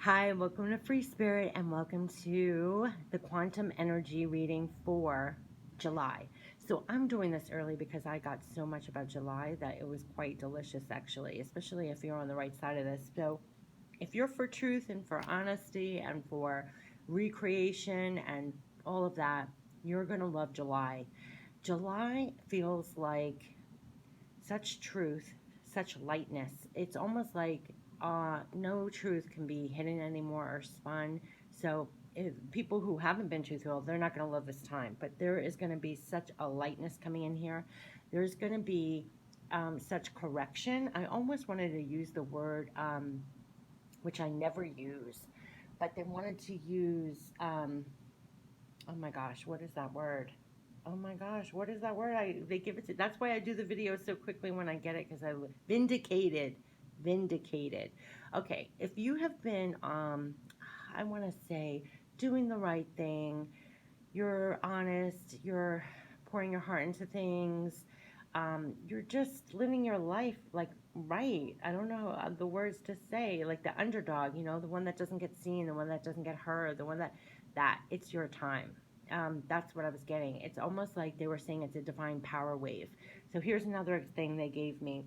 Hi, welcome to Free Spirit and welcome to the quantum energy reading for July. So I'm doing this early because I got so much about July that it was quite delicious actually, especially if you're on the right side of this. So if you're for truth and for honesty and for recreation and all of that, you're going to love July. July feels like such truth, such lightness. It's almost like no truth can be hidden anymore or spun. So if people who haven't been truthful, they're not going to love this time. But there is going to be such a lightness coming in here. There's going to be such correction. I almost wanted to use the word, which I never use, but they wanted to use, oh my gosh, what is that word? Oh my gosh, what is that word? They give it to. That's why I do the video so quickly when I get it because I vindicated, vindicated. Okay, if you have been, I want to say, doing the right thing, you're honest, you're pouring your heart into things, you're just living your life like right. I don't know the words to say, like the underdog, the one that doesn't get seen, the one that doesn't get heard, the one that it's your time. That's what I was getting. It's almost like they were saying it's a divine power wave. So here's another thing they gave me.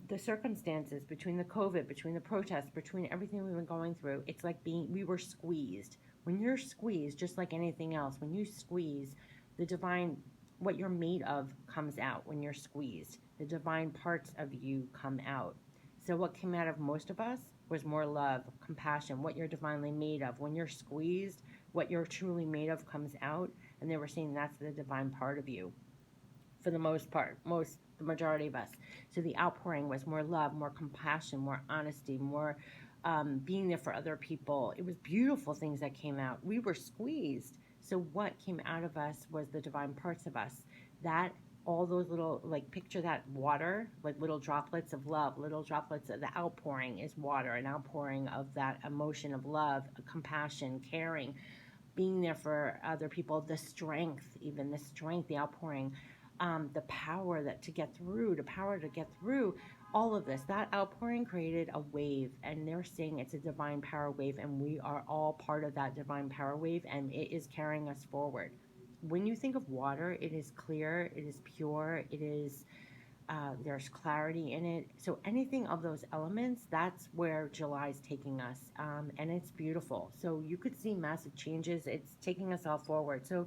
The circumstances between the COVID, between the protests, between everything we've been going through, it's like we were squeezed. When you're squeezed, just like anything else, when you squeeze, the divine, what you're made of comes out when you're squeezed. The divine parts of you come out. So what came out of most of us was more love, compassion, what you're divinely made of. When you're squeezed, what you're truly made of comes out. And they were saying that's the divine part of you for the most part, the majority of us. So the outpouring was more love, more compassion, more honesty, more being there for other people. It was beautiful things that came out. We were squeezed. So what came out of us was the divine parts of us. That all those little, like, picture that water, like little droplets of love, little droplets of the outpouring is water, an outpouring of that emotion of love, compassion, caring, being there for other people, the strength, even the strength, the outpouring, the power that to get through, the power to get through all of this. That outpouring created a wave, and they're saying it's a divine power wave, and we are all part of that divine power wave, and it is carrying us forward. When you think of water, it is clear, it is pure, it is there's clarity in it. So anything of those elements, that's where July is taking us, and it's beautiful. So you could see massive changes. It's taking us all forward. So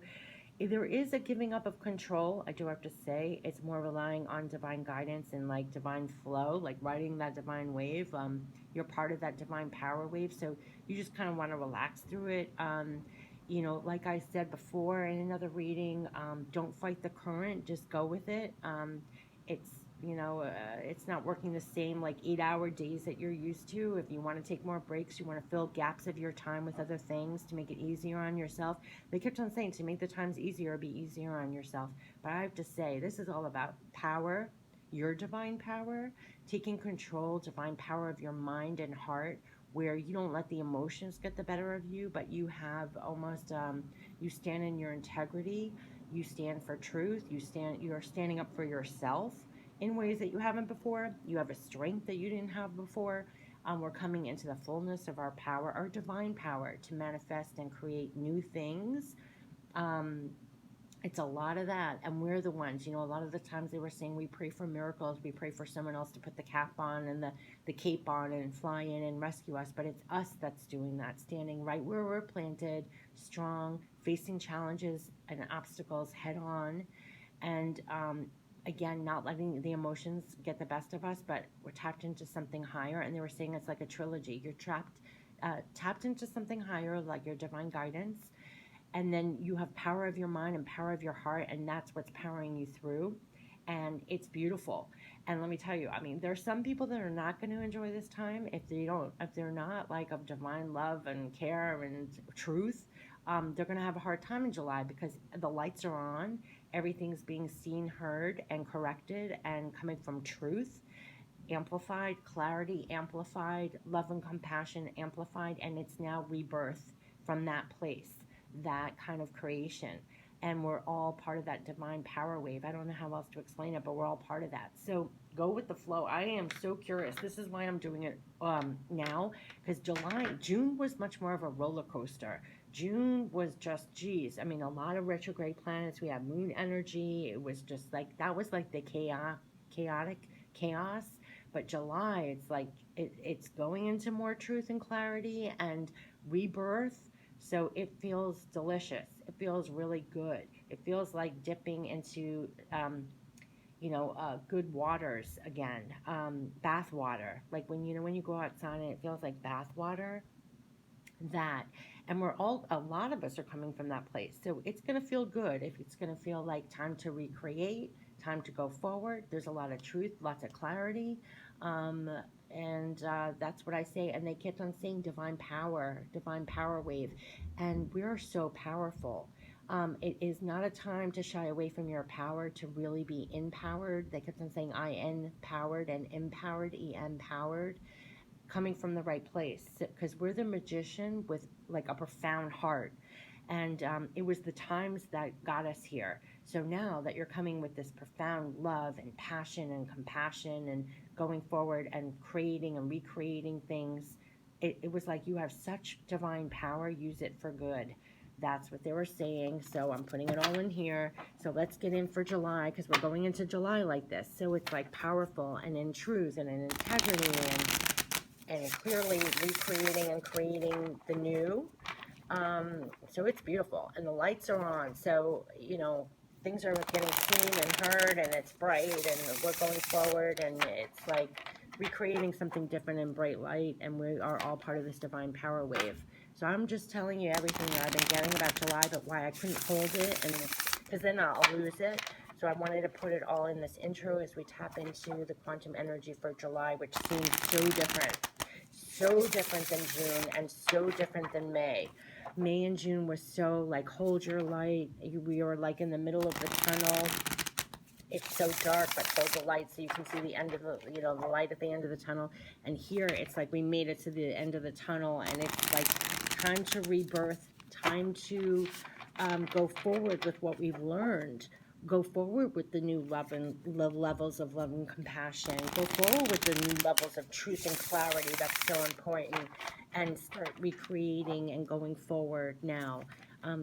if there is a giving up of control, I do have to say it's more relying on divine guidance and like divine flow, like riding that divine wave. You're part of that divine power wave, so you just kind of want to relax through it. Like I said before in another reading, don't fight the current, just go with it. It's it's not working the same like 8-hour days that you're used to. If you want to take more breaks, you want to fill gaps of your time with other things to make it easier on yourself. They kept on saying to make the times easier, be easier on yourself. But I have to say, this is all about power, your divine power, taking control, divine power of your mind and heart, where you don't let the emotions get the better of you, but you have almost, you stand in your integrity, you stand for truth, you're standing up for yourself in ways that you haven't before. You have a strength that you didn't have before. We're coming into the fullness of our power, our divine power, to manifest and create new things. Um, it's a lot of that, and we're the ones. A lot of the times they were saying we pray for miracles, we pray for someone else to put the cap on and the cape on and fly in and rescue us, but it's us that's doing that, standing right where we're planted, strong, facing challenges and obstacles head on, and again, not letting the emotions get the best of us, but we're tapped into something higher. And they were saying it's like a trilogy. You're tapped into something higher, like your divine guidance, and then you have power of your mind and power of your heart, and that's what's powering you through. And it's beautiful. And let me tell you, I mean, there are some people that are not going to enjoy this time if they're not like of divine love and care and truth. They're going to have a hard time in July because the lights are on, everything's being seen, heard, and corrected, and coming from truth, amplified, clarity amplified, love and compassion amplified, and it's now rebirth from that place, that kind of creation. and we're all part of that divine power wave. I don't know how else to explain it, but we're all part of that. So go with the flow. I am so curious. This is why I'm doing it now, because June was much more of a roller coaster. June was just, geez, I mean, a lot of retrograde planets. We have moon energy. It was just like, that was like the chaotic chaos. But July, it's like, it's going into more truth and clarity and rebirth. So it feels delicious. It feels really good. It feels like dipping into, good waters again, bath water. Like when you go outside and it feels like bath water, that. And a lot of us are coming from that place. So it's going to feel good. If it's going to feel like time to recreate, time to go forward, there's a lot of truth, lots of clarity. Um, and that's what I say. And they kept on saying divine power wave. And we're so powerful. It is not a time to shy away from your power, to really be empowered. They kept on saying I empowered and empowered, empowered, coming from the right place, because we're the magician with like a profound heart. And it was the times that got us here. So now that you're coming with this profound love and passion and compassion and going forward and creating and recreating things, it was like you have such divine power, use it for good. That's what they were saying. So I'm putting it all in here. So let's get in for July, because we're going into July like this. So it's like powerful and in truth and in integrity and clearly recreating and creating the new. So it's beautiful, and the lights are on. So things are getting seen and heard, and it's bright, and we're going forward, and it's like recreating something different in bright light, and we are all part of this divine power wave. So I'm just telling you everything that I've been getting about July, but why I couldn't hold it, and because then I'll lose it. So I wanted to put it all in this intro as we tap into the quantum energy for July, which seems so different than June and so different than May. May and June was so like, hold your light. We were like in the middle of the tunnel. It's so dark, but hold the light so you can see the end of the light at the end of the tunnel. And here it's like we made it to the end of the tunnel, and it's like time to rebirth, time to go forward with what we've learned. Go forward with the new love and levels of love and compassion. Go forward with the new levels of truth and clarity. That's so important. And start recreating and going forward now.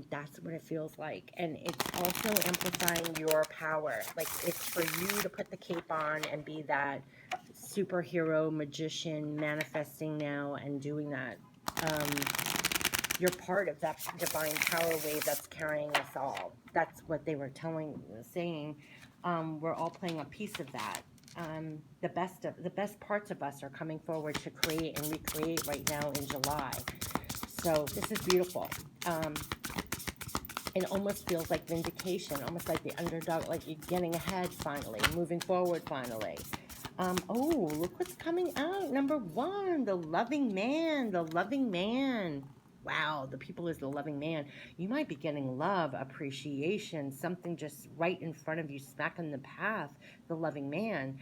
That's what it feels like. And it's also amplifying your power. Like, it's for you to put the cape on and be that superhero magician manifesting now and doing that. You're part of that divine power wave that's carrying us all. That's what they were saying. We're all playing a piece of that. The best parts of us are coming forward to create and recreate right now in July. So this is beautiful. It almost feels like vindication, almost like the underdog, like you're getting ahead finally, moving forward finally. Oh, look what's coming out. Number 1, the loving man, the loving man. Wow, the people is the loving man. You might be getting love, appreciation, something just right in front of you, smack in the path, the loving man.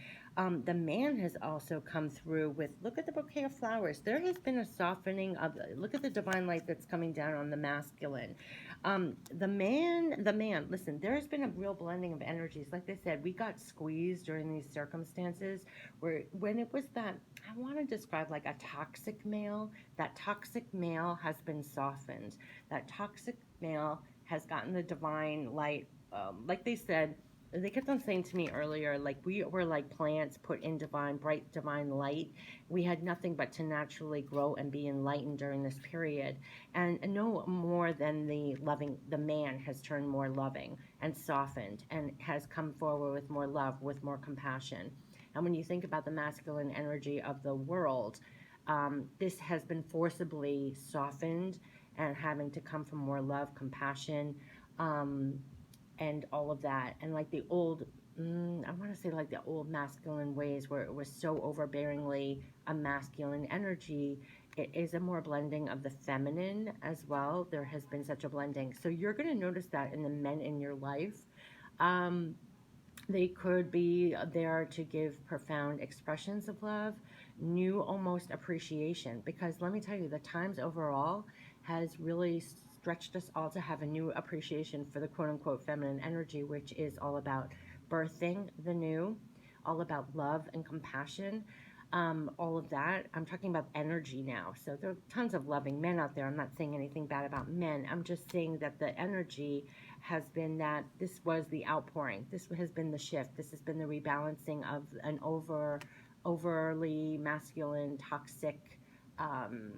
The man has also come through with, look at the bouquet of flowers. There has been a softening of, look at the divine light that's coming down on the masculine. The man, listen, there has been a real blending of energies. Like I said, we got squeezed during these circumstances where when it was that, I want to describe like a toxic male, that toxic male has been softened. That toxic male has gotten the divine light. Like they said, they kept on saying to me earlier, like we were like plants put in bright divine light. We had nothing but to naturally grow and be enlightened during this period. And no more than the man has turned more loving and softened and has come forward with more love, with more compassion. And when you think about the masculine energy of the world, this has been forcibly softened and having to come from more love, compassion, and all of that. And like the old, I want to say like the old masculine ways where it was so overbearingly a masculine energy, it is a more blending of the feminine as well. There has been such a blending. So you're going to notice that in the men in your life. They could be there to give profound expressions of love, new almost appreciation. Because let me tell you, the times overall has really stretched us all to have a new appreciation for the quote unquote feminine energy, which is all about birthing the new, all about love and compassion, all of that. I'm talking about energy now. So there are tons of loving men out there. I'm not saying anything bad about men. I'm just saying that the energy has been that this was the outpouring. This has been the shift. This has been the rebalancing of an overly masculine, toxic um,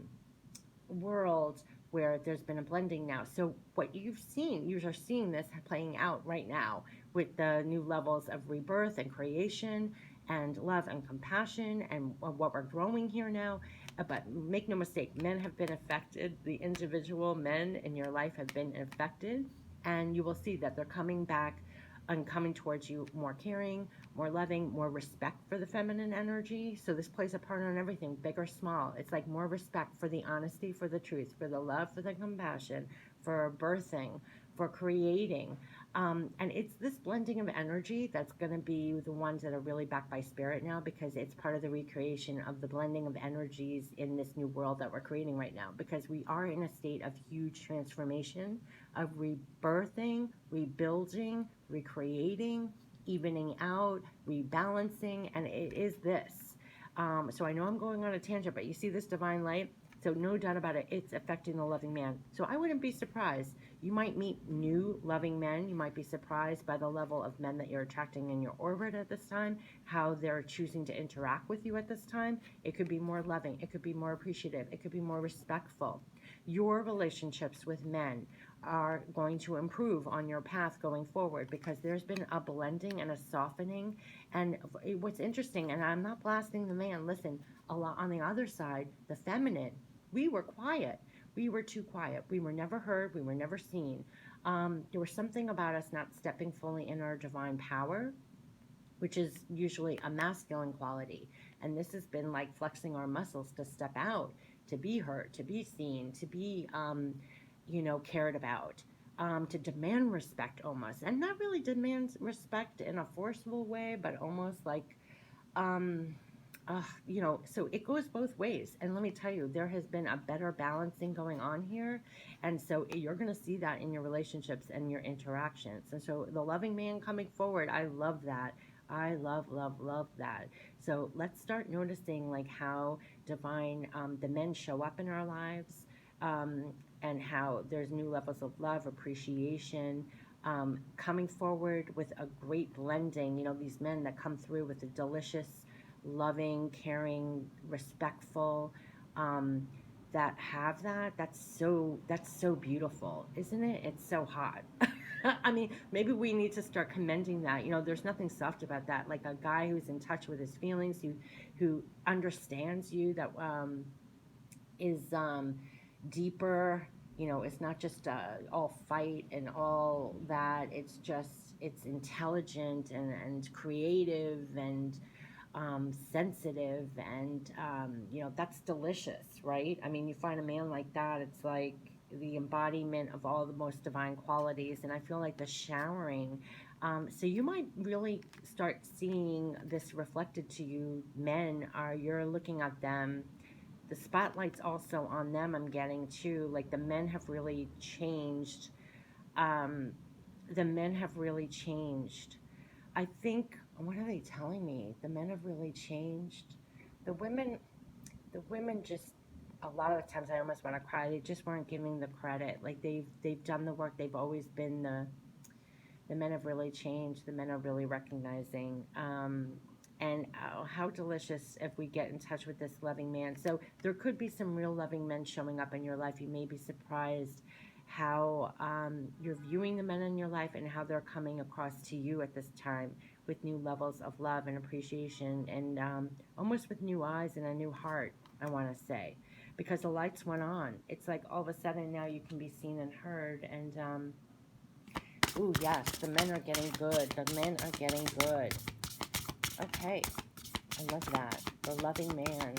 world where there's been a blending now. So what you've seen, you are seeing this playing out right now with the new levels of rebirth and creation and love and compassion and what we're growing here now. But make no mistake, men have been affected. The individual men in your life have been affected, and you will see that they're coming back and coming towards you more caring, more loving, more respect for the feminine energy. So this plays a part on everything, big or small. It's like more respect for the honesty, for the truth, for the love, for the compassion, for birthing, for creating. And it's this blending of energy that's going to be the ones that are really backed by spirit now, because it's part of the recreation of the blending of energies in this new world that we're creating right now, because we are in a state of huge transformation, of rebirthing, rebuilding, recreating, evening out, rebalancing, and it is this. So I know I'm going on a tangent, but you see this divine light? So no doubt about it, it's affecting the loving man. So I wouldn't be surprised. You might meet new loving men. You might be surprised by the level of men that you're attracting in your orbit at this time, how they're choosing to interact with you at this time. It could be more loving. It could be more appreciative. It could be more respectful. Your relationships with men are going to improve on your path going forward, because there's been a blending and a softening. And what's interesting, and I'm not blasting the man, listen, a lot on the other side, the feminine, we were quiet. We were too quiet. We were never heard. We were never seen. There was something about us not stepping fully in our divine power, which is usually a masculine quality. And this has been like flexing our muscles to step out, to be heard, to be seen, to be, cared about, to demand respect almost. And not really demand respect in a forceful way, but almost like, um, so it goes both ways. And let me tell you, there has been a better balancing going on here. And so you're going to see that in your relationships and your interactions. And so the loving man coming forward, I love that. I love, love, love that. So let's start noticing like how divine the men show up in our lives, and how there's new levels of love, appreciation, coming forward with a great blending. These men that come through with a delicious, loving, caring, respectful, that have that. That's so beautiful, isn't it? It's so hot. I mean, maybe we need to start commending that. There's nothing soft about that. Like a guy who's in touch with his feelings, who understands you, that is deeper. It's not just all fight and all that. It's intelligent and creative and sensitive, and that's delicious, right? I mean, you find a man like that, it's like the embodiment of all the most divine qualities. And I feel like the showering, so you might really start seeing this reflected to you. Men are, you're looking at them, the spotlight's also on them, I'm getting too. Like the men have really changed. um, the men have really changed. I think, what are they telling me? The men have really changed. The women, the women just, a lot of the times I almost want to cry. They just weren't giving the credit. Like they've done the work. They've always been the men have really changed. The men are really recognizing. And how delicious if we get in touch with this loving man. So there could be some real loving men showing up in your life. You may be surprised how you're viewing the men in your life and how they're coming across to you at this time with new levels of love and appreciation, and almost with new eyes and a new heart, I want to say, because the lights went on. It's like all of a sudden now you can be seen and heard. And ooh, yes, the men are getting good. The men are getting good. Okay, I love that. The loving man.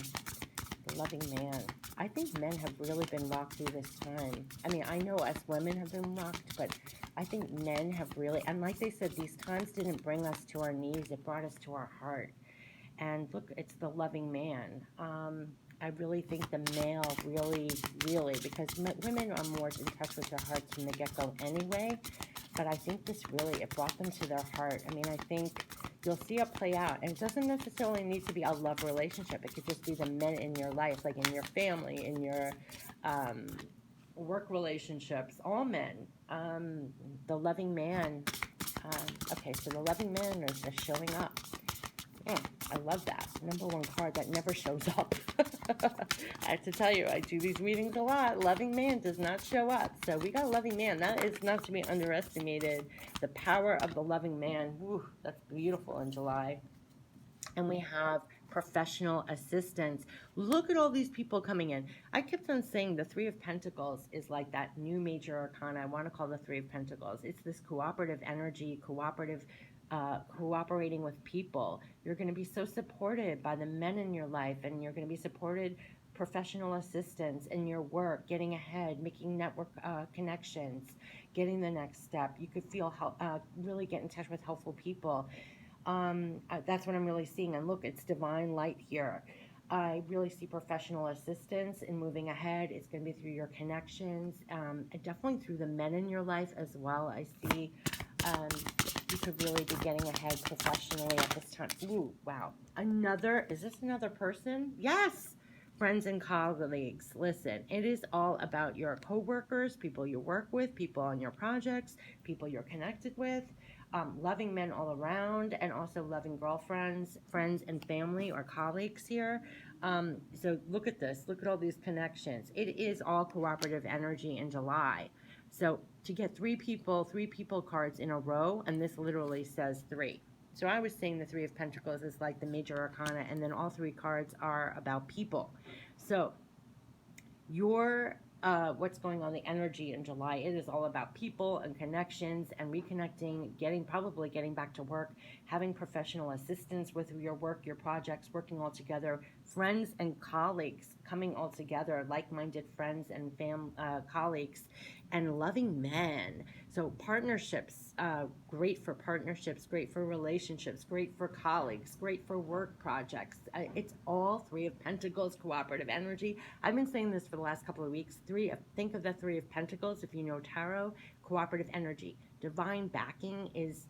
The loving man. I think men have really been rocked through this time. I mean, I know us women have been rocked, but I think men have really, and like they said, these times didn't bring us to our knees, it brought us to our heart. And look, it's the loving man. I really think the male really, because women are more in touch with their hearts from the get-go anyway, but I think this really, it brought them to their heart. I mean, I think you'll see it play out, and it doesn't necessarily need to be a love relationship. It could just be the men in your life, like in your family, in your um, work relationships, all men. The loving man. Okay, so the loving man is just showing up. I love that. Number one card that never shows up. I have to tell you, I do these readings a lot. Loving man does not show up. So we got a loving man. That is not to be underestimated. The power of the loving man. Woo, that's beautiful in July. And we have professional assistance. Look at all these people coming in. I kept on saying the Three of Pentacles is like that new major arcana. I want to call the Three of Pentacles. It's this cooperative energy, cooperating with people. You're going to be so supported by the men in your life, and you're going to be supported professional assistance in your work, getting ahead, making network connections, getting the next step. You could feel really get in touch with helpful people. That's what I'm really seeing. And look, it's divine light here. I really see professional assistance in moving ahead. It's going to be through your connections, and definitely through the men in your life as well. I see you could really be getting ahead professionally at this time. Ooh, wow. Is this another person? Yes! Friends and colleagues. Listen, it is all about your coworkers, people you work with, people on your projects, people you're connected with. Loving men all around, and also loving girlfriends, friends, and family or colleagues here. So look at this. Look at all these connections. It is all cooperative energy in July. So to get three people cards in a row, and this literally says three. So I was saying the Three of Pentacles is like the major arcana, and then all three cards are about people. So your what's going on, the energy in July, it is all about people and connections and reconnecting, probably getting back to work, having professional assistance with your work, your projects, working all together, friends and colleagues coming all together, like-minded friends and colleagues, and loving men. So partnerships, great for partnerships, great for relationships, great for colleagues, great for work projects. It's all Three of Pentacles, cooperative energy. I've been saying this for the last couple of weeks. Think of the Three of Pentacles if you know tarot. Cooperative energy, divine backing is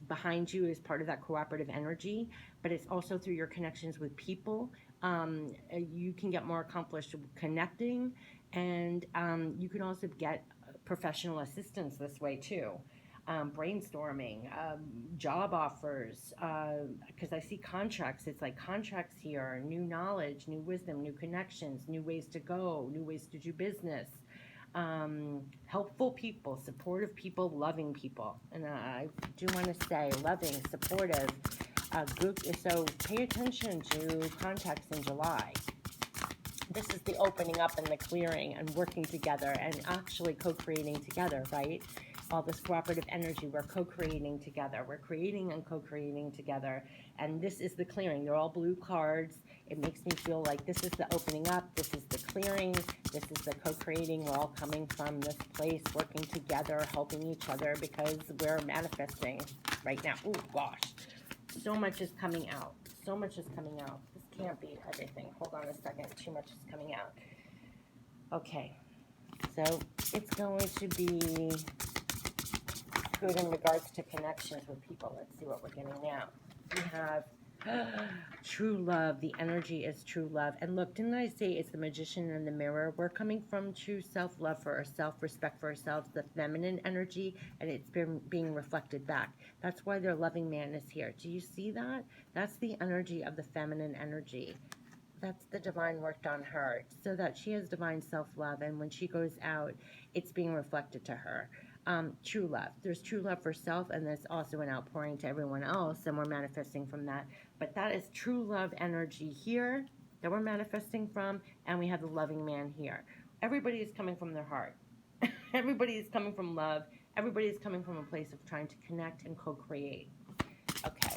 behind you as part of that cooperative energy, but it's also through your connections with people. You can get more accomplished connecting, and you can also get professional assistance this way too. Brainstorming, job offers, because I see contracts. It's like contracts here, new knowledge, new wisdom, new connections, new ways to go, new ways to do business. Helpful people, supportive people, loving people. And I do want to say loving, supportive, good. So pay attention to contacts in July. This is the opening up and the clearing and working together and actually co-creating together, right? All this cooperative energy, we're co-creating together. We're creating and co-creating together. And this is the clearing. They're all blue cards. It makes me feel like this is the opening up. This is the clearing. This is the co-creating. We're all coming from this place, working together, helping each other, because we're manifesting right now. Oh, gosh. So much is coming out. So much is coming out. This can't be everything. Hold on a second. Too much is coming out. Okay. So it's going to be good in regards to connections with people. Let's see what we're getting now. We have true love. The energy is true love. And look, didn't I say it's the Magician in the mirror? We're coming from true self-love for ourselves, respect for ourselves, the feminine energy, and it's being reflected back. That's why their loving man is here. Do you see that? That's the energy of the feminine energy. That's the divine worked on her, so that she has divine self-love, and when she goes out, it's being reflected to her. True love. There's true love for self, and there's also an outpouring to everyone else, and we're manifesting from that. But that is true love energy here that we're manifesting from, and we have the loving man here. Everybody is coming from their heart. Everybody is coming from love. Everybody is coming from a place of trying to connect and co-create. Okay.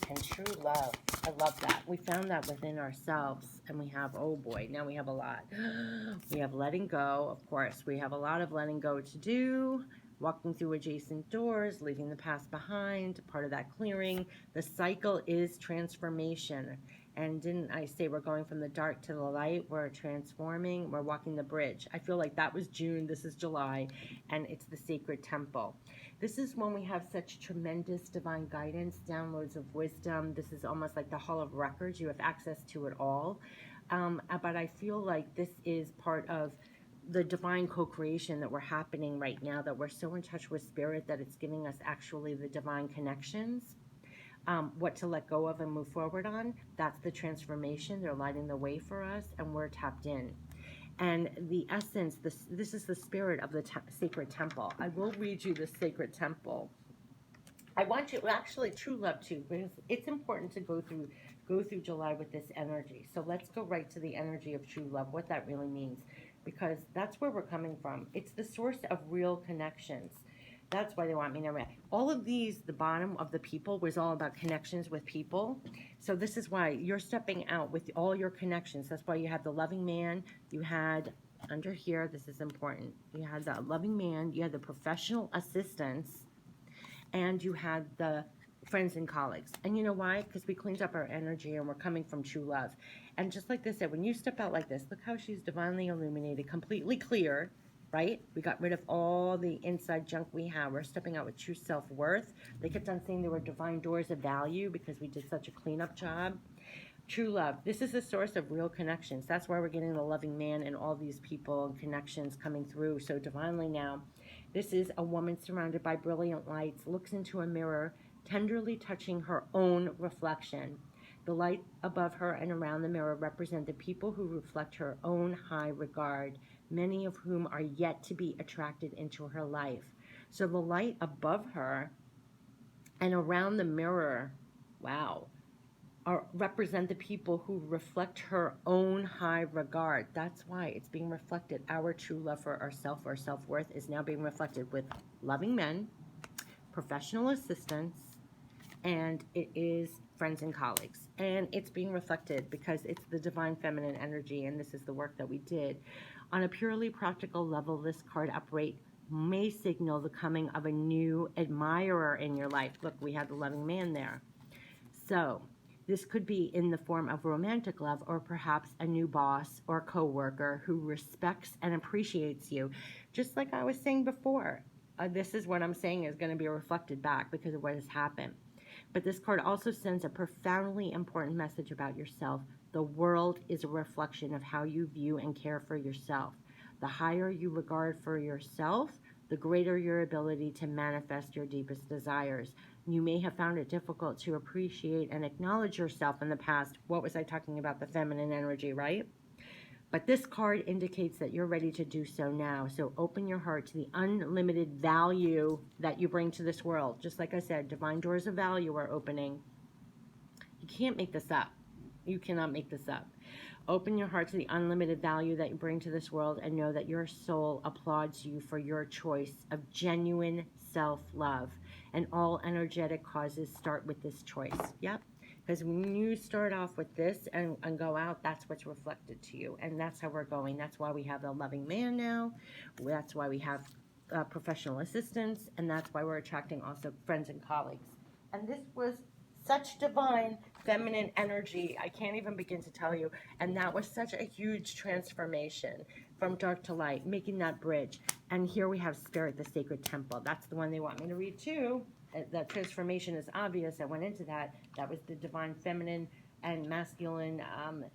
And true love. I love that. We found that within ourselves, and we have, oh boy, now we have a lot. We have letting go, of course. We have a lot of letting go to do, walking through adjacent doors, leaving the past behind, part of that clearing. The cycle is transformation, And didn't I say we're going from the dark to the light? We're transforming, we're walking the bridge. I feel like that was June, this is July, and it's the sacred temple. This is when we have such tremendous divine guidance, downloads of wisdom. This is almost like the Hall of Records. You have access to it all. But I feel like this is part of the divine co-creation that we're happening right now, that we're so in touch with spirit that it's giving us actually the divine connections, what to let go of and move forward on. That's the transformation. They're lighting the way for us, and we're tapped in. And the essence, this is the spirit of the sacred temple. I will read you the sacred temple. I want you, actually, true love too, because it's important to go through July with this energy. So let's go right to the energy of true love, what that really means, because that's where we're coming from. It's the source of real connections. That's why they want me to read. All of these, the bottom of the people was all about connections with people. So this is why you're stepping out with all your connections. That's why you have the loving man. You had under here, this is important. You had the loving man. You had the professional assistants. And you had the friends and colleagues. And you know why? Because we cleaned up our energy and we're coming from true love. And just like this said, when you step out like this, look how she's divinely illuminated, completely clear, right? We got rid of all the inside junk we have. We're stepping out with true self-worth. They kept on saying there were divine doors of value because we did such a cleanup job. True love. This is the source of real connections. That's why we're getting the loving man and all these people and connections coming through so divinely now. This is a woman surrounded by brilliant lights, looks into a mirror, tenderly touching her own reflection. The light above her and around the mirror represent the people who reflect her own high regard, many of whom are yet to be attracted into her life. So the light above her and around the mirror, wow, represent the people who reflect her own high regard. That's why it's being reflected. Our true love for ourself, our self-worth is now being reflected with loving men, professional assistants, and it is friends and colleagues. And it's being reflected because it's the divine feminine energy, and this is the work that we did. On a purely practical level, this card upright may signal the coming of a new admirer in your life. Look, we have the loving man there. So this could be in the form of romantic love, or perhaps a new boss or coworker who respects and appreciates you. Just like I was saying before, this is what I'm saying is going to be reflected back because of what has happened. But this card also sends a profoundly important message about yourself. The world is a reflection of how you view and care for yourself. The higher you regard for yourself, the greater your ability to manifest your deepest desires. You may have found it difficult to appreciate and acknowledge yourself in the past. What was I talking about? The feminine energy, right? But this card indicates that you're ready to do so now. So open your heart to the unlimited value that you bring to this world. Just like I said, divine doors of value are opening. You can't make this up. You cannot make this up. Open your heart to the unlimited value that you bring to this world and know that your soul applauds you for your choice of genuine self-love. And all energetic causes start with this choice. Yep. Because when you start off with this and go out, that's what's reflected to you. And that's how we're going. That's why we have the loving man now. That's why we have professional assistants. And that's why we're attracting also friends and colleagues. And this was such divine feminine energy. I can't even begin to tell you. And that was such a huge transformation from dark to light, making that bridge. And here we have Spirit, the sacred temple. That's the one they want me to read too. That transformation is obvious. I went into that. That was the divine feminine and masculine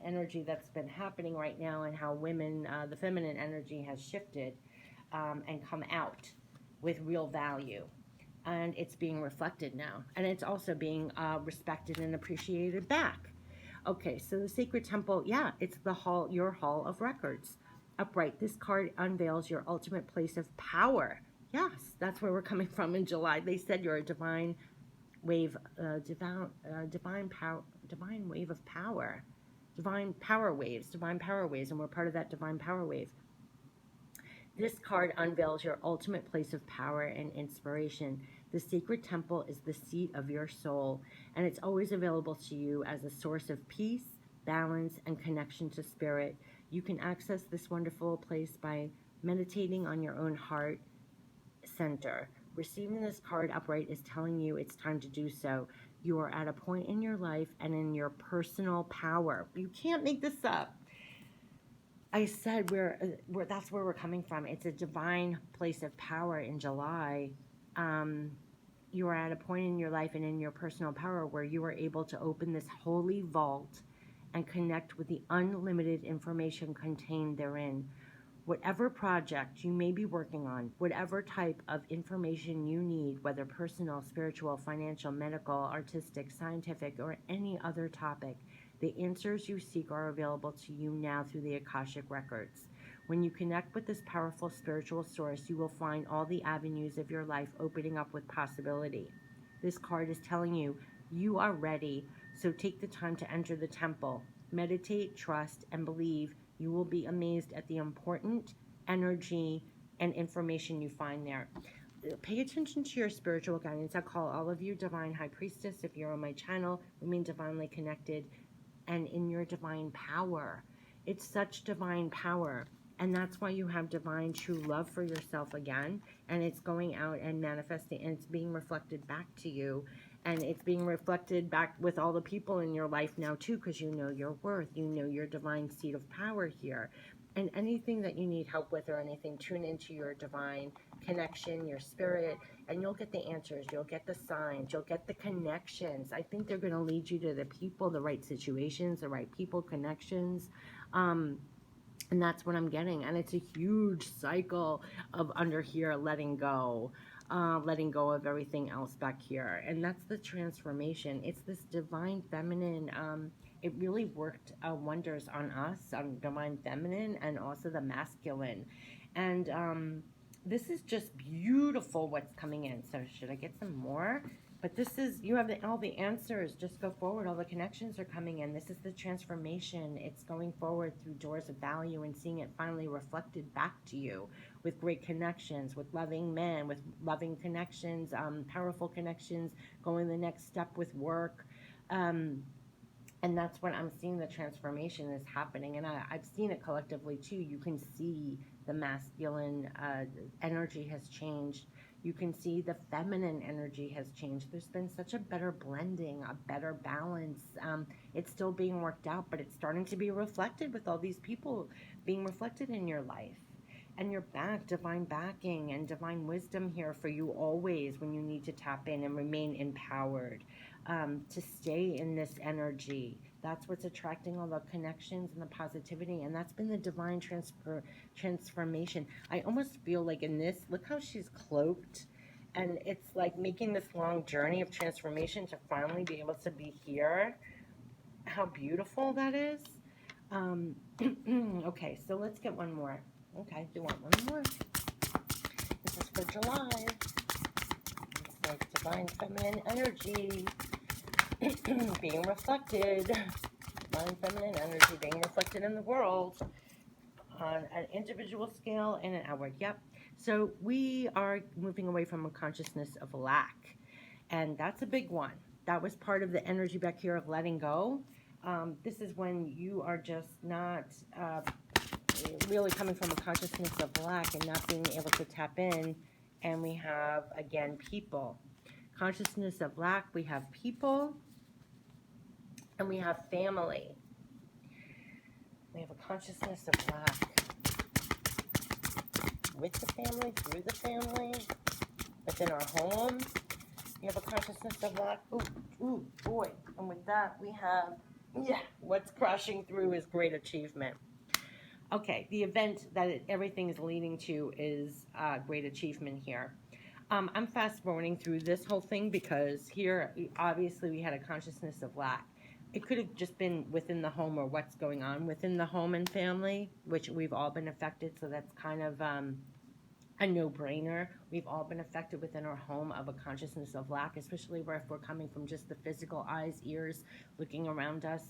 energy that's been happening right now, and how women, the feminine energy has shifted and come out with real value. And it's being reflected now. And it's also being respected and appreciated back. Okay, so the sacred temple, yeah, it's the hall, your hall of records. Upright, this card unveils your ultimate place of power. Yes, that's where we're coming from in July. They said you're a divine wave, divine wave of power, divine power waves, and we're part of that divine power wave. This card unveils your ultimate place of power and inspiration. The sacred temple is the seat of your soul, and it's always available to you as a source of peace, balance, and connection to spirit. You can access this wonderful place by meditating on your own heart center. Receiving this card upright is telling you it's time to do so. You are at a point in your life and in your personal power. You can't make this up. I said that's where we're coming from. It's a divine place of power in July. Um, you are at a point in your life and in your personal power where you are able to open this holy vault and connect with the unlimited information contained therein. Whatever project you may be working on, whatever type of information you need, whether personal, spiritual, financial, medical, artistic, scientific, or any other topic, the answers you seek are available to you now through the Akashic Records. When you connect with this powerful spiritual source, you will find all the avenues of your life opening up with possibility. This card is telling you you are ready, so take the time to enter the temple. Meditate, trust, and believe. You will be amazed at the important energy and information you find there. Pay attention to your spiritual guidance. I call all of you Divine High Priestess. If you're on my channel, remain divinely connected and in your divine power. It's such divine power. And that's why you have divine true love for yourself again. And it's going out and manifesting, and it's being reflected back to you. And it's being reflected back with all the people in your life now too, because you know your worth. You know your divine seat of power here. And anything that you need help with or anything, tune into your divine connection, your spirit, and you'll get the answers. You'll get the signs. You'll get the connections. I think they're going to lead you to the people, the right situations, the right people, connections. And that's what I'm getting. And it's a huge cycle of under here letting go of everything else back here. And that's the transformation. It's this divine feminine. It really worked wonders on us, on divine feminine and also the masculine. And this is just beautiful what's coming in. So should I get some more? But this is, you have all the answers. Just go forward. All the connections are coming in. This is the transformation. It's going forward through doors of value and seeing it finally reflected back to you with great connections, with loving men, with loving connections, powerful connections, going the next step with work. And that's when I'm seeing the transformation is happening. And I've seen it collectively too. You can see the masculine energy has changed. You can see the feminine energy has changed. There's been such a better blending, a better balance. It's still being worked out, but it's starting to be reflected with all these people being reflected in your life. And you're back, divine backing and divine wisdom here for you always when you need to tap in and remain empowered, to stay in this energy. That's what's attracting all the connections and the positivity. And that's been the divine transformation. I almost feel like in this, look how she's cloaked. And it's like making this long journey of transformation to finally be able to be here. How beautiful that is. Okay, so let's get one more. Okay, do you want one more? This is for July. It's like divine feminine energy being reflected. Divine feminine energy being reflected in the world on an individual scale and an outward. Yep. So we are moving away from a consciousness of lack. And that's a big one. That was part of the energy back here of letting go. This is when you are just not really coming from a consciousness of lack and not being able to tap in. And we have, again, people. Consciousness of lack, we have people, and we have family. We have a consciousness of lack with the family, through the family, within our home. You have a consciousness of lack. Ooh, boy. And with that, we have, what's crashing through is great achievement. Okay, the event that everything is leading to is great achievement here. I'm fast forwarding through this whole thing because here, obviously, we had a consciousness of lack. It could have just been within the home or what's going on within the home and family, which we've all been affected. So that's kind of a no-brainer. We've all been affected within our home of a consciousness of lack, especially if we're coming from just the physical eyes, ears, looking around us.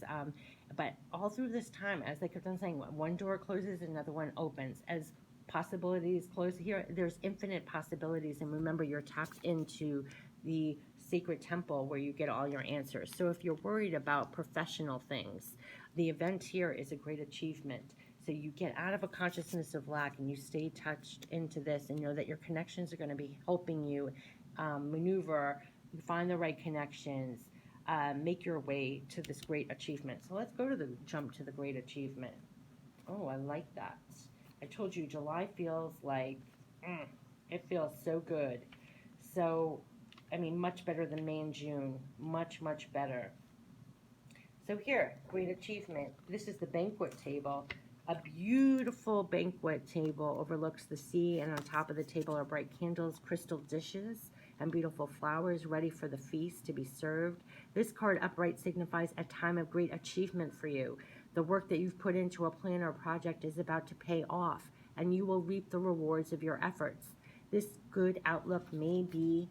But all through this time, as they kept on saying, one door closes, another one opens. As possibilities close here, there's infinite possibilities. And remember, you're tapped into the sacred temple where you get all your answers. So if you're worried about professional things, the event here is a great achievement. So you get out of a consciousness of lack and you stay touched into this and know that your connections are going to be helping you maneuver, find the right connections, make your way to this great achievement. So let's go to the jump to the great achievement. Oh, I like that. I told you July feels like, mm, it feels so good. So, I mean, much better than May and June. Much, much better. So here, great achievement. This is the banquet table. A beautiful banquet table overlooks the sea, and on top of the table are bright candles, crystal dishes, and beautiful flowers ready for the feast to be served. This card upright signifies a time of great achievement for you. The work that you've put into a plan or project is about to pay off, and you will reap the rewards of your efforts. This good outlook may be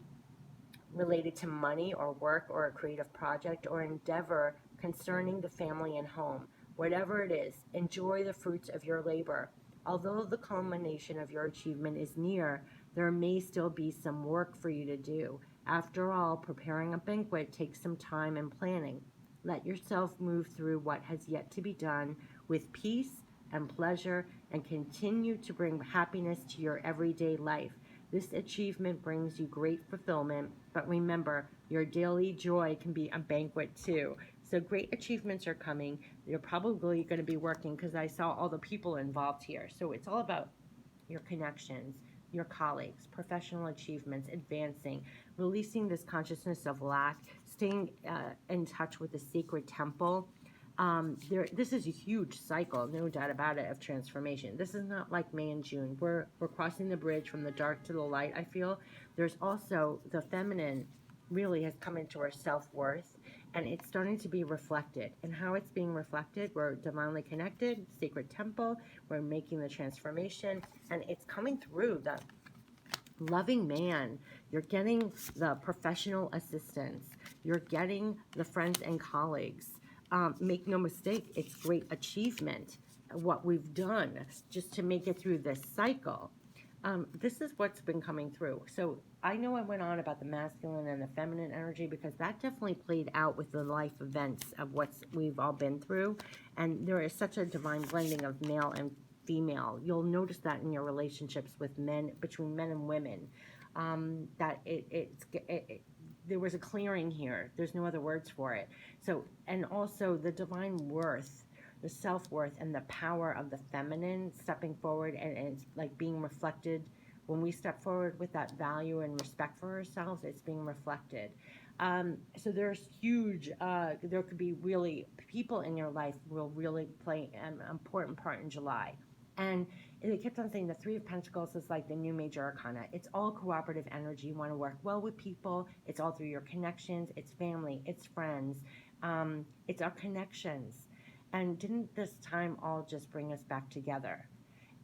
related to money or work or a creative project or endeavor concerning the family and home. Whatever it is, enjoy the fruits of your labor. Although the culmination of your achievement is near, there may still be some work for you to do. After all, preparing a banquet takes some time and planning. Let yourself move through what has yet to be done with peace and pleasure and continue to bring happiness to your everyday life. This achievement brings you great fulfillment, but remember, your daily joy can be a banquet too. So great achievements are coming. You're probably going to be working because I saw all the people involved here. So it's all about your connections, your colleagues, professional achievements, advancing, releasing this consciousness of lack, staying in touch with the sacred temple. This is a huge cycle, no doubt about it, of transformation. This is not like May and June. We're crossing the bridge from the dark to the light. I feel there's also the feminine really has come into our self-worth, and it's starting to be reflected. And how it's being reflected, we're divinely connected, sacred temple, we're making the transformation, and it's coming through the loving man. You're getting the professional assistance, you're getting the friends and colleagues. Make no mistake, it's great achievement what we've done just to make it through this cycle. This is what's been coming through. So I know I went on about the masculine and the feminine energy because that definitely played out with the life events of what we've all been through. And there is such a divine blending of male and female. You'll notice that in your relationships with men, between men and women, that there was a clearing here. There's no other words for it. So, and also the divine worth, the self-worth and the power of the feminine stepping forward, and it's like being reflected when we step forward with that value and respect for ourselves. It's being reflected. So there's huge, there could be really people in your life will really play an important part in July. And they kept on saying the Three of Pentacles is like the new major arcana. It's all cooperative energy. You want to work well with people. It's all through your connections. It's family. It's friends. It's our connections. And didn't this time all just bring us back together?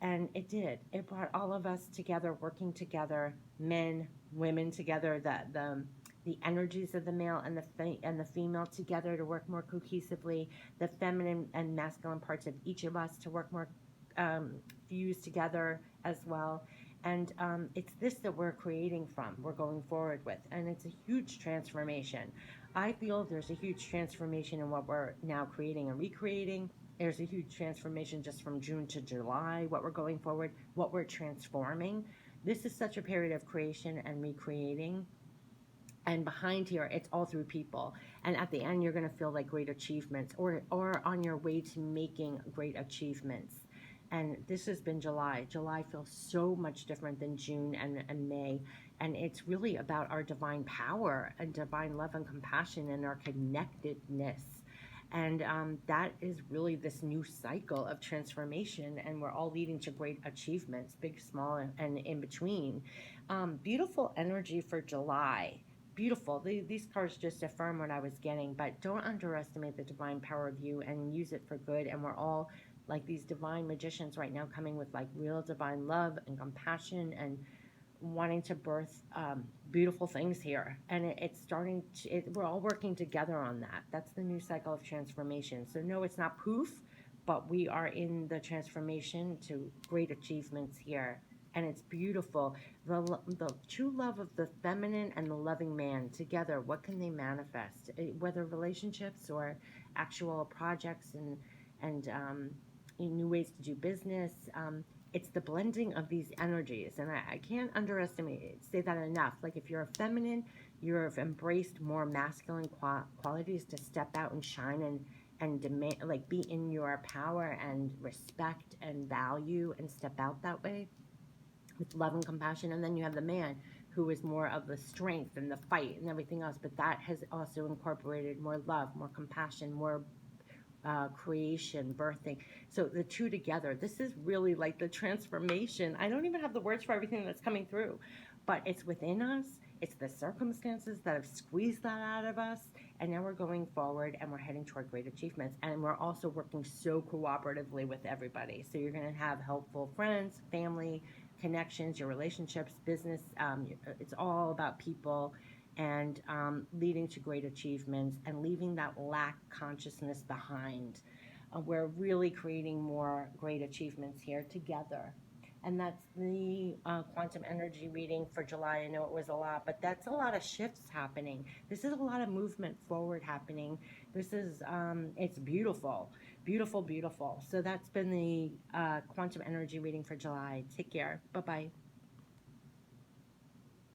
And it did. It brought all of us together, working together, men, women together, the energies of the male and the female together to work more cohesively, the feminine and masculine parts of each of us to work more fused together as well. And it's this that we're creating from, we're going forward with. And it's a huge transformation. I feel there's a huge transformation in what we're now creating and recreating. There's a huge transformation just from June to July, what we're going forward, what we're transforming. This is such a period of creation and recreating. And behind here, it's all through people. And at the end, you're going to feel like great achievements or on your way to making great achievements. And this has been July. July feels so much different than June and May. And it's really about our divine power and divine love and compassion and our connectedness. And that is really this new cycle of transformation. And we're all leading to great achievements, big, small, and in between. Beautiful energy for July. Beautiful. These cards just affirm what I was getting, but don't underestimate the divine power of you and use it for good. And we're all like these divine magicians right now, coming with like real divine love and compassion and wanting to birth beautiful things here. And it's starting to, we're all working together on that. That's the new cycle of transformation. So no, it's not poof, but we are in the transformation to great achievements here. And it's beautiful. The true love of the feminine and the loving man together, what can they manifest? Whether relationships or actual projects and new ways to do business. It's the blending of these energies. And I can't say that enough. Like if you're a feminine, you've embraced more masculine qualities to step out and shine and demand, like be in your power and respect and value and step out that way with love and compassion. And then you have the man who is more of the strength and the fight and everything else, but that has also incorporated more love, more compassion, more creation, birthing. So the two together, this is really like the transformation. I don't even have the words for everything that's coming through, but it's within us. It's the circumstances that have squeezed that out of us. And now we're going forward and we're heading toward great achievements. And we're also working so cooperatively with everybody. So you're going to have helpful friends, family, connections, your relationships, business. It's all about people and leading to great achievements and leaving that lack consciousness behind. We're really creating more great achievements here together. And that's the quantum energy reading for July. I know it was a lot, but that's a lot of shifts happening. This is a lot of movement forward happening. This is, it's beautiful, beautiful, beautiful. So that's been the quantum energy reading for July. Take care. Bye bye.